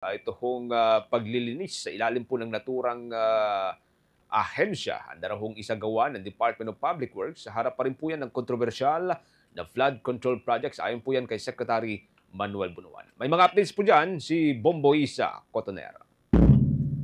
Ito hong paglilinis sa ilalim po ng naturang ahensya. Handa na hong isagawa ng Department of Public Works. Sa harap pa rin po yan ng kontrobersyal na flood control projects. Ayon po yan kay Secretary Manuel Bunuan. May mga updates po dyan si Bombo Isa Cotonera.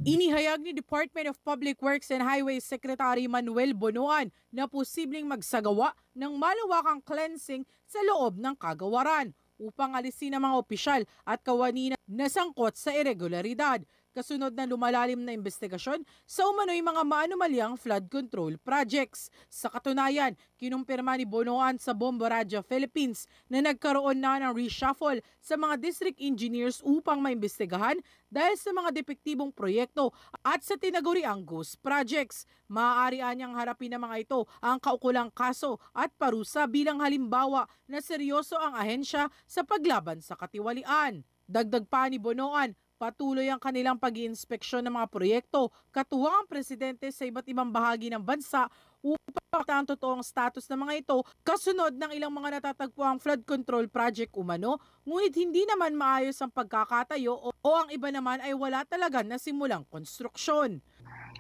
Inihayag ni Department of Public Works and Highways Secretary Manuel Bunuan na posibleng magsagawa ng malawakang cleansing sa loob ng kagawaran upang alisin ang mga opisyal at kawani na sangkot sa irregularidad. Kasunod na lumalalim na investigasyon sa umano'y mga maanumalyang flood control projects. Sa katunayan, kinumpirma ni Bunuan sa Bombo Radio Philippines na nagkaroon na ng reshuffle sa mga district engineers upang maimbestigahan dahil sa mga depektibong proyekto at sa tinaguriang ghost projects. Maaari niyang harapin ng mga ito ang kaukulang kaso at parusa bilang halimbawa na seryoso ang ahensya sa paglaban sa katiwalian. Dagdag pa ni Bunuan, patuloy ang kanilang pag-iinspeksyon ng mga proyekto, katuwang ang presidente sa iba't ibang bahagi ng bansa upang makita ang totoong status ng mga ito kasunod ng ilang mga natatagpuang flood control project umano, ngunit hindi naman maayos ang pagkakatayo o ang iba naman ay wala talaga na simulang konstruksyon.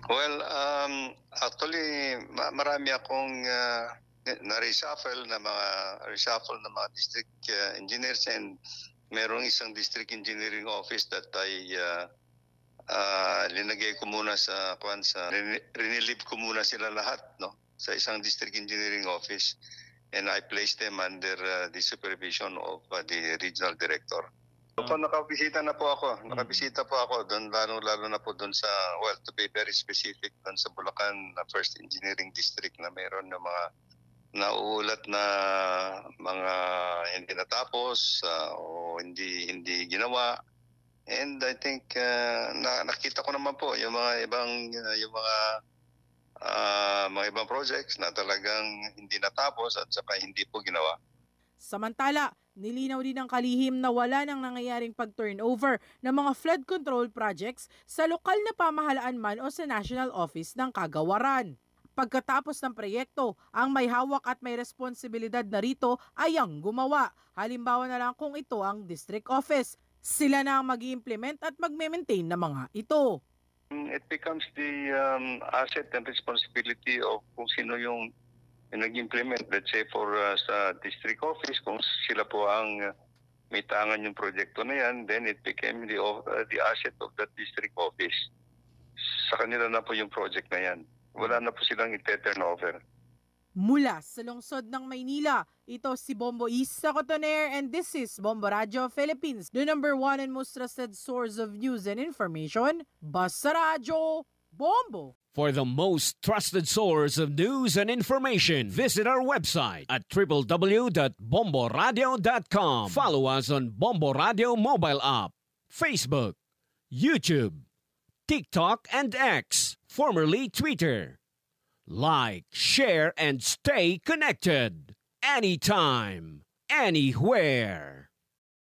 Well, actually, marami akong na-reshuffle na mga district engineers, and merong isang district engineering office that I linagay ko muna rinilieve ko muna sila lahat, no, sa isang district engineering office, and I placed them under the supervision of the regional director. So nakabisita po ako doon, lalo na po doon sa, well, to be very specific, doon sa Bulacan First Engineering District na mayroon ng mga nauulat na mga hindi natapos o hindi ginawa. And I think nakita ko naman po yung mga ibang projects na talagang hindi natapos at saka hindi po ginawa. Samantala, nilinaw din ng kalihim na wala nang nangyayaring pag-turnover ng mga flood control projects sa lokal na pamahalaan man o sa National Office ng Kagawaran. Pagkatapos ng proyekto, ang may hawak at may responsibilidad na rito ay ang gumawa. Halimbawa na lang kung ito ang district office. Sila na ang mag-i-implement at mag-maintain ng mga ito. It becomes the asset and responsibility of kung sino yung nag-implement. Let's say for sa district office, kung sila po ang may tangan yung proyekto na yan, then it became the asset of that district office. Sa kanila na po yung project na yan. Wala na po silang ite-turnover. Mula sa lungsod ng Maynila, ito si Bombo Isa Cotonera, and this is Bombo Radio Philippines, the #1 and most trusted source of news and information. Basta Radio, Bombo! For the most trusted source of news and information, visit our website at www.bomboradio.com. Follow us on Bombo Radio mobile app, Facebook, YouTube, TikTok, and X, formerly Twitter. Like, share, and stay connected. Anytime, anywhere.